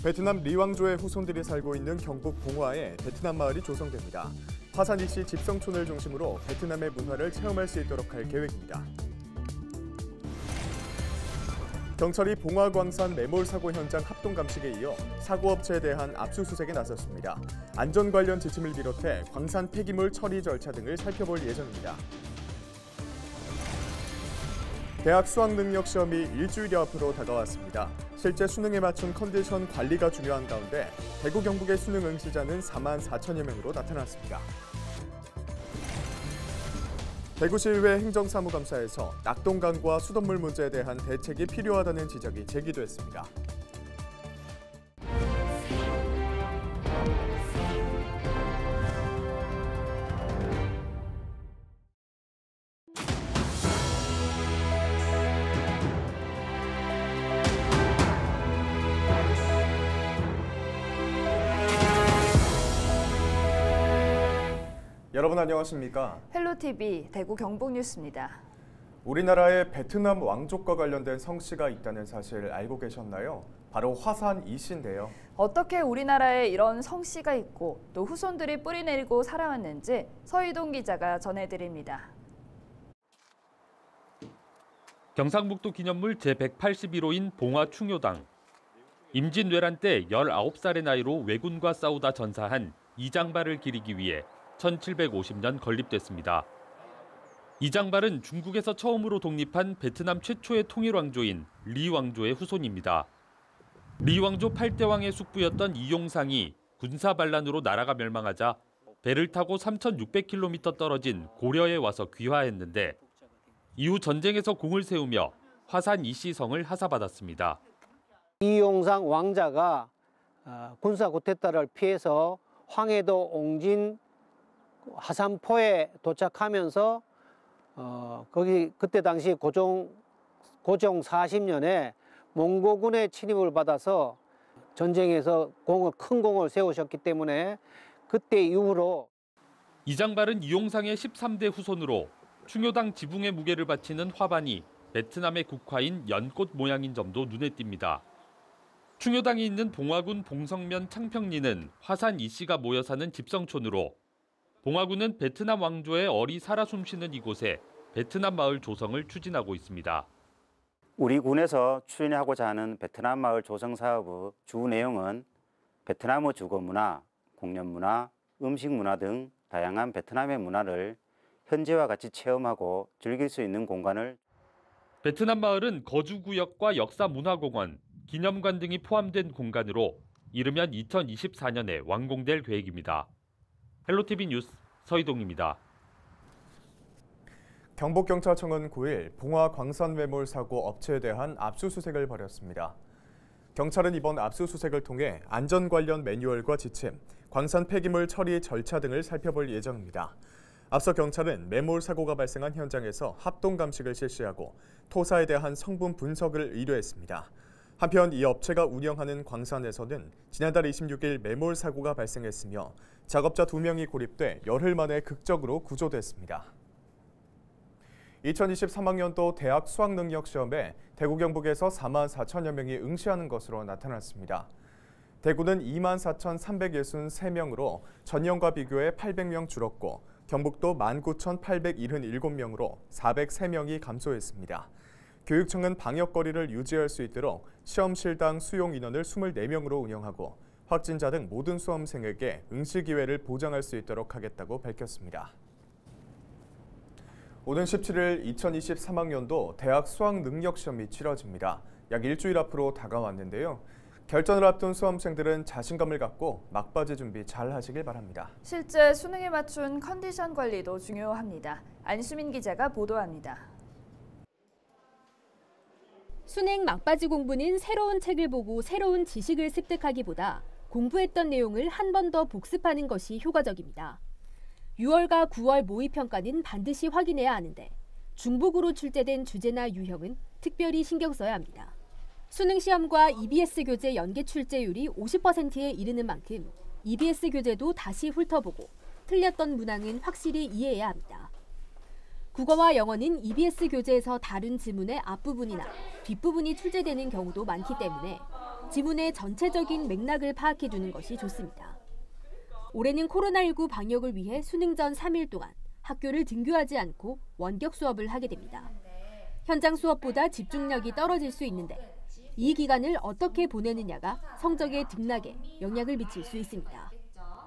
베트남 리왕조의 후손들이 살고 있는 경북 봉화에 베트남 마을이 조성됩니다. 화산이씨 집성촌을 중심으로 베트남의 문화를 체험할 수 있도록 할 계획입니다. 경찰이 봉화광산 매몰 사고 현장 합동 감식에 이어 사고업체에 대한 압수수색에 나섰습니다. 안전 관련 지침을 비롯해 광산 폐기물 처리 절차 등을 살펴볼 예정입니다. 대학 수학능력시험이 일주일 앞으로 다가왔습니다. 실제 수능에 맞춘 컨디션 관리가 중요한 가운데 대구 경북의 수능 응시자는 4만 4천여 명으로 나타났습니다. 대구시의회 행정사무감사에서 낙동강과 수돗물 문제에 대한 대책이 필요하다는 지적이 제기됐습니다. 여러분 안녕하십니까? 헬로TV 대구 경북 뉴스입니다. 우리나라에 베트남 왕족과 관련된 성씨가 있다는 사실 알고 계셨나요? 바로 화산 이씨인데요. 어떻게 우리나라에 이런 성씨가 있고 또 후손들이 뿌리내리고 살아왔는지 서희동 기자가 전해드립니다. 경상북도 기념물 제181호인 봉화 충효당. 임진왜란 때 19살의 나이로 왜군과 싸우다 전사한 이장발을 기리기 위해 1750년 건립됐습니다. 이장발은 중국에서 처음으로 독립한 베트남 최초의 통일왕조인 리왕조의 후손입니다. 리왕조 8대 왕의 숙부였던 이용상이 군사반란으로 나라가 멸망하자 배를 타고 3,600km 떨어진 고려에 와서 귀화했는데 이후 전쟁에서 공을 세우며 화산 이씨성을 하사받았습니다. 이용상 왕자가 군사 쿠데타를 피해서 황해도 옹진 하산포에 도착하면서 거기 그때 당시 고종 40년에 몽고군의 침입을 받아서 전쟁에서 큰 공을 세우셨기 때문에 그때 이후로 이장발은 이용상의 13대 후손으로 충효당 지붕의 무게를 바치는 화반이 베트남의 국화인 연꽃 모양인 점도 눈에 띕니다. 충효당이 있는 봉화군 봉성면 창평리는 화산 이씨가 모여 사는 집성촌으로 봉화군은 베트남 왕조의 어리 살아 숨쉬는 이곳에 베트남 마을 조성을 추진하고 있습니다. 우리 군에서 추진하고자 하는 베트남 마을 조성 사업의 주 내용은 베트남의 주거 문화, 공연 문화, 음식 문화 등 다양한 베트남의 문화를 현재와 같이 체험하고 즐길 수 있는 공간을 베트남 마을은 거주구역과 역사문화공원, 기념관 등이 포함된 공간으로 이르면 2024년에 완공될 계획입니다. 헬로TV 뉴스 서희동입니다. 경북경찰청은 9일 봉화 광산 매몰 사고 업체에 대한 압수수색을 벌였습니다. 경찰은 이번 압수수색을 통해 안전 관련 매뉴얼과 지침, 광산 폐기물 처리 절차 등을 살펴볼 예정입니다. 앞서 경찰은 매몰 사고가 발생한 현장에서 합동 감식을 실시하고 토사에 대한 성분 분석을 의뢰했습니다. 한편 이 업체가 운영하는 광산에서는 지난달 26일 매몰 사고가 발생했으며 작업자 2명이 고립돼 열흘 만에 극적으로 구조됐습니다. 2023학년도 대학 수학능력시험에 대구 경북에서 4만 4천여 명이 응시하는 것으로 나타났습니다. 대구는 2만 4,363명으로 전년과 비교해 800명 줄었고 경북도 19,877명으로 403명이 감소했습니다. 교육청은 방역거리를 유지할 수 있도록 시험실당 수용 인원을 24명으로 운영하고 확진자 등 모든 수험생에게 응시 기회를 보장할 수 있도록 하겠다고 밝혔습니다. 오는 17일 2023학년도 대학 수학능력시험이 치러집니다. 약 일주일 앞으로 다가왔는데요. 결전을 앞둔 수험생들은 자신감을 갖고 막바지 준비 잘 하시길 바랍니다. 실제 수능에 맞춘 컨디션 관리도 중요합니다. 안수민 기자가 보도합니다. 수능 막바지 공부는 새로운 책을 보고 새로운 지식을 습득하기보다 공부했던 내용을 한 번 더 복습하는 것이 효과적입니다. 6월과 9월 모의평가는 반드시 확인해야 하는데 중복으로 출제된 주제나 유형은 특별히 신경 써야 합니다. 수능시험과 EBS 교재 연계 출제율이 50%에 이르는 만큼 EBS 교재도 다시 훑어보고 틀렸던 문항은 확실히 이해해야 합니다. 국어와 영어는 EBS 교재에서 다룬 지문의 앞부분이나 뒷부분이 출제되는 경우도 많기 때문에 지문의 전체적인 맥락을 파악해두는 것이 좋습니다. 올해는 코로나19 방역을 위해 수능 전 3일 동안 학교를 등교하지 않고 원격 수업을 하게 됩니다. 현장 수업보다 집중력이 떨어질 수 있는데 이 기간을 어떻게 보내느냐가 성적의 등락에 영향을 미칠 수 있습니다.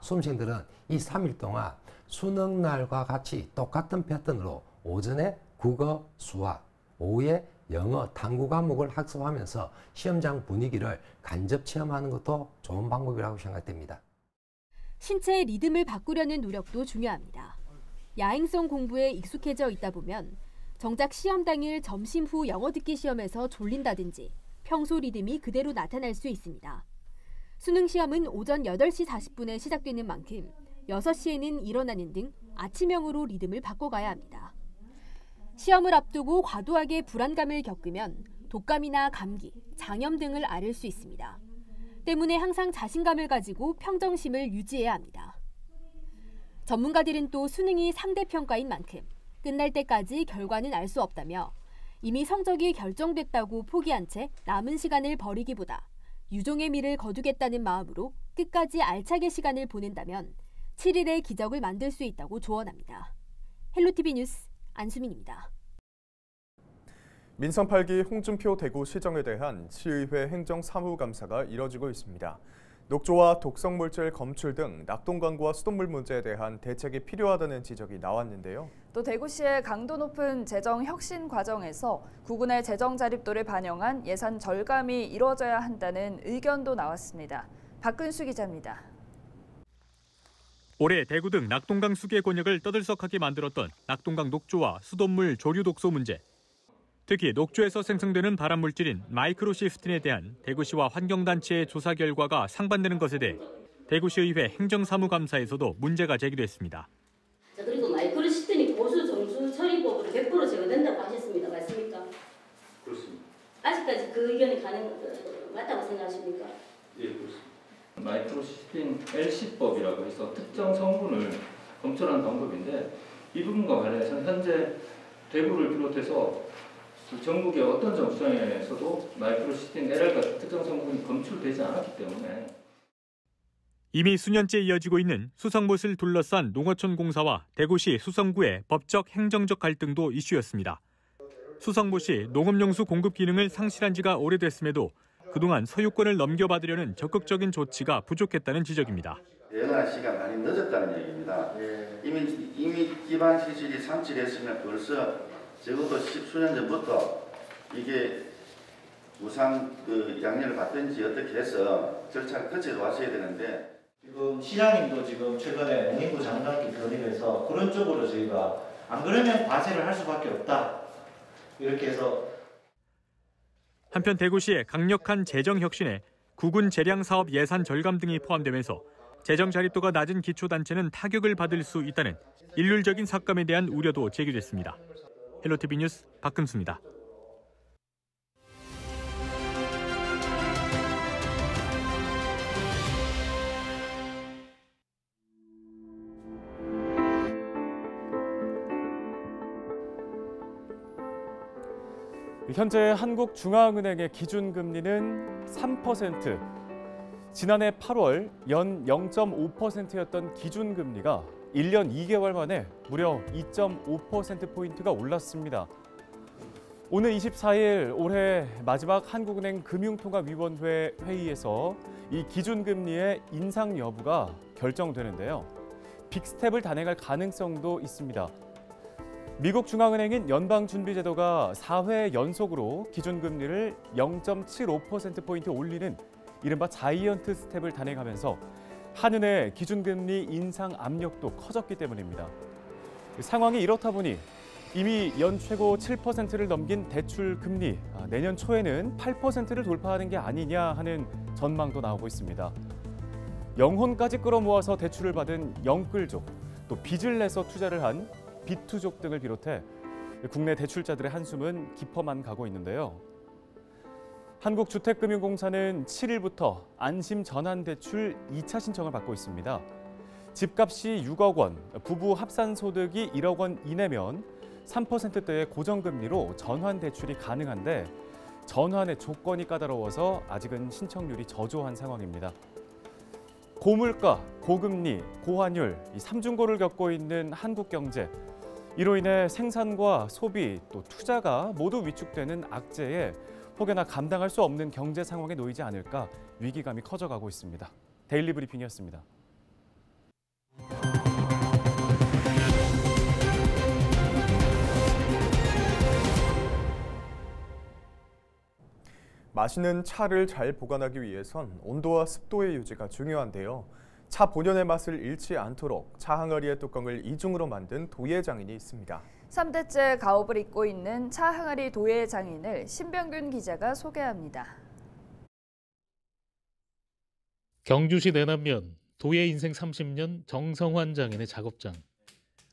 수험생들은 이 3일 동안 수능 날과 같이 똑같은 패턴으로 오전에 국어, 수학, 오후에 영어, 탐구 과목을 학습하면서 시험장 분위기를 간접 체험하는 것도 좋은 방법이라고 생각됩니다. 신체의 리듬을 바꾸려는 노력도 중요합니다. 야행성 공부에 익숙해져 있다 보면 정작 시험 당일 점심 후 영어 듣기 시험에서 졸린다든지 평소 리듬이 그대로 나타날 수 있습니다. 수능 시험은 오전 8시 40분에 시작되는 만큼 6시에는 일어나는 등 아침형으로 리듬을 바꿔가야 합니다. 시험을 앞두고 과도하게 불안감을 겪으면 독감이나 감기, 장염 등을 앓을 수 있습니다. 때문에 항상 자신감을 가지고 평정심을 유지해야 합니다. 전문가들은 또 수능이 상대평가인 만큼 끝날 때까지 결과는 알 수 없다며 이미 성적이 결정됐다고 포기한 채 남은 시간을 버리기보다 유종의 미를 거두겠다는 마음으로 끝까지 알차게 시간을 보낸다면 7일의 기적을 만들 수 있다고 조언합니다. 헬로티비 뉴스 안수민입니다. 민선 8기 홍준표 대구시정에 대한 시의회 행정사무감사가 이뤄지고 있습니다. 녹조와 독성물질 검출 등 낙동강과 수돗물 문제에 대한 대책이 필요하다는 지적이 나왔는데요. 또 대구시의 강도 높은 재정 혁신 과정에서 구군의 재정 자립도를 반영한 예산 절감이 이루어져야 한다는 의견도 나왔습니다. 박근수 기자입니다. 올해 대구 등 낙동강 수계 권역을 떠들썩하게 만들었던 낙동강 녹조와 수돗물 조류 독소 문제. 특히 녹조에서 생성되는 발암물질인 마이크로시스틴에 대한 대구시와 환경단체의 조사 결과가 상반되는 것에 대해 대구시의회 행정사무감사에서도 문제가 제기됐습니다. 자, 그리고 마이크로시스틴이 보수 정수 처리법으로 100% 제거된다고 하셨습니다. 맞습니까? 그렇습니다. 아직까지 그 의견이 맞다고 생각하십니까? 예, 그렇습니다. 마이크로시스틴 LC법이라고 해서 특정 성분을 검출하는 방법인데 이 부분과 관련해서는 현재 대구를 비롯해서 전국의 어떤 정수장에서도 마이크로시스틴 LR 같은 특정 성분이 검출되지 않았기 때문에 이미 수년째 이어지고 있는 수성못을 둘러싼 농어촌 공사와 대구시 수성구의 법적 행정적 갈등도 이슈였습니다. 수성못이 농업용수 공급 기능을 상실한 지가 오래됐음에도 그동안 소유권을 넘겨받으려는 적극적인 조치가 부족했다는 지적입니다. 대응할 시간 많이 늦었다는 얘기입니다. 이미 기반 시설이 상실했으면 벌써 적어도 10수년 전부터 이게 무상 양해를 받든지 어떻게 해서 절차를 거쳐 왔어야 되는데 지금 시장님도 지금 최근에 농림부 장관께 건의해서 그런 쪽으로 저희가 안 그러면 과세를 할 수밖에 없다 이렇게 해서. 한편 대구시의 강력한 재정 혁신에 구군 재량 사업 예산 절감 등이 포함되면서 재정 자립도가 낮은 기초단체는 타격을 받을 수 있다는 일률적인 삭감에 대한 우려도 제기됐습니다. 헬로티비 뉴스 박금수입니다. 현재 한국중앙은행의 기준금리는 3%. 지난해 8월 연 0.5%였던 기준금리가 1년 2개월 만에 무려 2.5%포인트가 올랐습니다. 오늘 24일 올해 마지막 한국은행 금융통화위원회 회의에서 이 기준금리의 인상 여부가 결정되는데요. 빅스텝을 단행할 가능성도 있습니다. 미국 중앙은행인 연방준비제도가 4회 연속으로 기준금리를 0.75%포인트 올리는 이른바 자이언트 스텝을 단행하면서 한은의 기준금리 인상 압력도 커졌기 때문입니다. 상황이 이렇다 보니 이미 연 최고 7%를 넘긴 대출 금리, 내년 초에는 8%를 돌파하는 게 아니냐 하는 전망도 나오고 있습니다. 영혼까지 끌어모아서 대출을 받은 영끌족, 또 빚을 내서 투자를 한 빚투족 등을 비롯해 국내 대출자들의 한숨은 깊어만 가고 있는데요. 한국주택금융공사는 7일부터 안심 전환대출 2차 신청을 받고 있습니다. 집값이 6억 원, 부부 합산소득이 1억 원 이내면 3%대의 고정금리로 전환대출이 가능한데 전환의 조건이 까다로워서 아직은 신청률이 저조한 상황입니다. 고물가, 고금리, 고환율, 이 삼중고를 겪고 있는 한국 경제. 이로 인해 생산과 소비 또 투자가 모두 위축되는 악재에 혹여나 감당할 수 없는 경제 상황에 놓이지 않을까 위기감이 커져가고 있습니다. 데일리 브리핑이었습니다. 마시는 차를 잘 보관하기 위해선 온도와 습도의 유지가 중요한데요. 차 본연의 맛을 잃지 않도록 차 항아리의 뚜껑을 이중으로 만든 도예 장인이 있습니다. 3대째 가업을 잇고 있는 차 항아리 도예 장인을 신병균 기자가 소개합니다. 경주시 내남면 도예 인생 30년 정성환 장인의 작업장.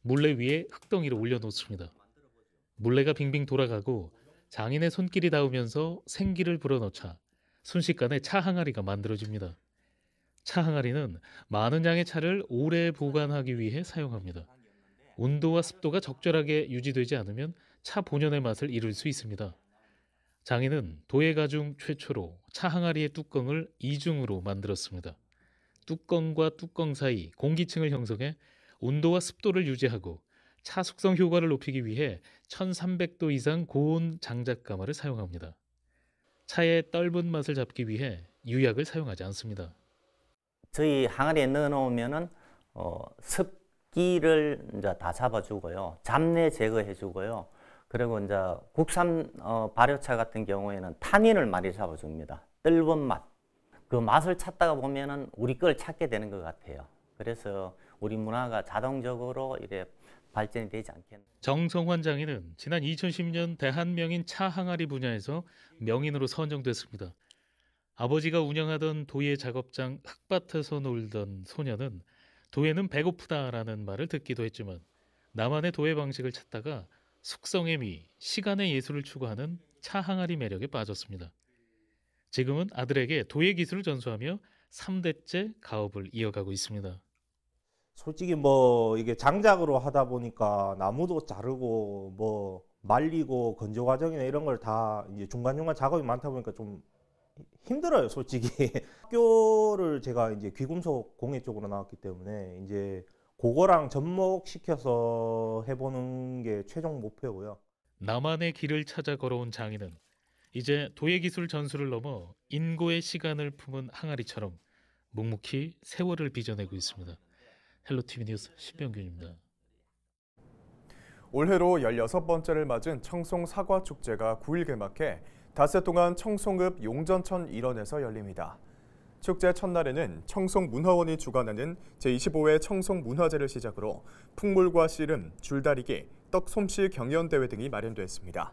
물레 위에 흙덩이를 올려놓습니다. 물레가 빙빙 돌아가고 장인의 손길이 닿으면서 생기를 불어넣자 순식간에 차 항아리가 만들어집니다. 차 항아리는 많은 양의 차를 오래 보관하기 위해 사용합니다. 온도와 습도가 적절하게 유지되지 않으면 차 본연의 맛을 잃을 수 있습니다. 장인은 도예가 중 최초로 차 항아리의 뚜껑을 이중으로 만들었습니다. 뚜껑과 뚜껑 사이 공기층을 형성해 온도와 습도를 유지하고 차 숙성 효과를 높이기 위해 1300도 이상 고온 장작가마를 사용합니다. 차의 떫은 맛을 잡기 위해 유약을 사용하지 않습니다. 저희 항아리에 넣어놓으면은 습기를 이제 다 잡아주고요, 잡내 제거해주고요. 그리고 이제 국산 발효차 같은 경우에는 탄닌을 많이 잡아줍니다. 떫은 맛. 그 맛을 찾다가 보면은 우리 걸 찾게 되는 것 같아요. 그래서 우리 문화가 자동적으로 이래 발전이 되지 않겠나. 정성환 장인은 지난 2010년 대한명인 차 항아리 분야에서 명인으로 선정됐습니다. 아버지가 운영하던 도예 작업장 흙밭에서 놀던 소녀는 도예는 배고프다라는 말을 듣기도 했지만 나만의 도예 방식을 찾다가 숙성의 미, 시간의 예술을 추구하는 차 항아리 매력에 빠졌습니다. 지금은 아들에게 도예 기술을 전수하며 3대째 가업을 이어가고 있습니다. 솔직히 이게 장작으로 하다 보니까 나무도 자르고 말리고 건조 과정이나 이런 걸 다 이제 중간중간 작업이 많다 보니까 좀 힘들어요, 솔직히. 학교를 제가 이제 귀금속 공예 쪽으로 나왔기 때문에 이제 그거랑 접목시켜서 해보는 게 최종 목표고요. 나만의 길을 찾아 걸어온 장인은 이제 도예 기술 전수를 넘어 인고의 시간을 품은 항아리처럼 묵묵히 세월을 빚어내고 있습니다. 헬로티비 뉴스 신병균입니다. 올해로 16번째를 맞은 청송 사과축제가 9일 개막해 닷새 동안 청송읍 용전천 일원에서 열립니다. 축제 첫날에는 청송문화원이 주관하는 제25회 청송문화제를 시작으로 풍물과 씨름, 줄다리기, 떡솜씨 경연대회 등이 마련됐습니다.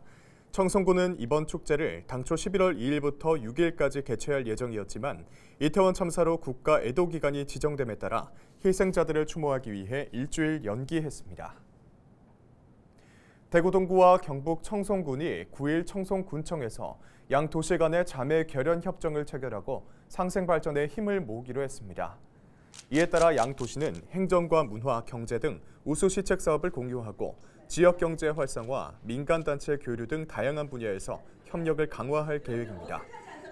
청송군은 이번 축제를 당초 11월 2일부터 6일까지 개최할 예정이었지만 이태원 참사로 국가 애도기간이 지정됨에 따라 희생자들을 추모하기 위해 일주일 연기했습니다. 대구 동구와 경북 청송군이 9일 청송군청에서 양 도시 간의 자매 결연 협정을 체결하고 상생 발전에 힘을 모으기로 했습니다. 이에 따라 양 도시는 행정과 문화, 경제 등 우수 시책 사업을 공유하고 지역 경제 활성화, 민간단체 교류 등 다양한 분야에서 협력을 강화할 계획입니다.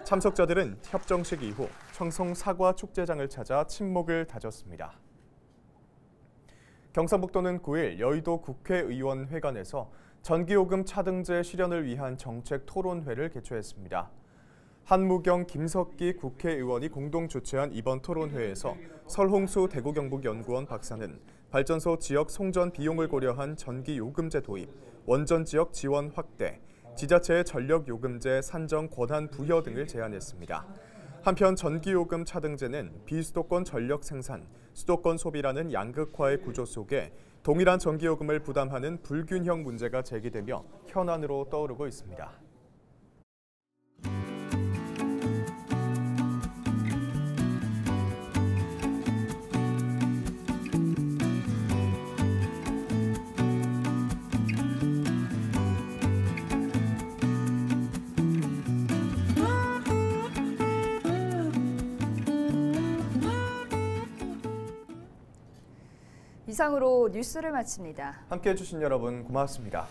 참석자들은 협정식 이후 청송 사과 축제장을 찾아 친목을 다졌습니다. 경상북도는 9일 여의도 국회의원회관에서 전기요금 차등제 실현을 위한 정책 토론회를 개최했습니다. 한무경, 김석기 국회의원이 공동 주최한 이번 토론회에서 설홍수 대구경북연구원 박사는 발전소 지역 송전 비용을 고려한 전기요금제 도입, 원전 지역 지원 확대, 지자체의 전력요금제 산정 권한 부여 등을 제안했습니다. 한편 전기요금 차등제는 비수도권 전력 생산, 수도권 소비라는 양극화의 구조 속에 동일한 전기요금을 부담하는 불균형 문제가 제기되며 현안으로 떠오르고 있습니다. 이상으로 뉴스를 마칩니다. 함께해 주신 여러분 고맙습니다.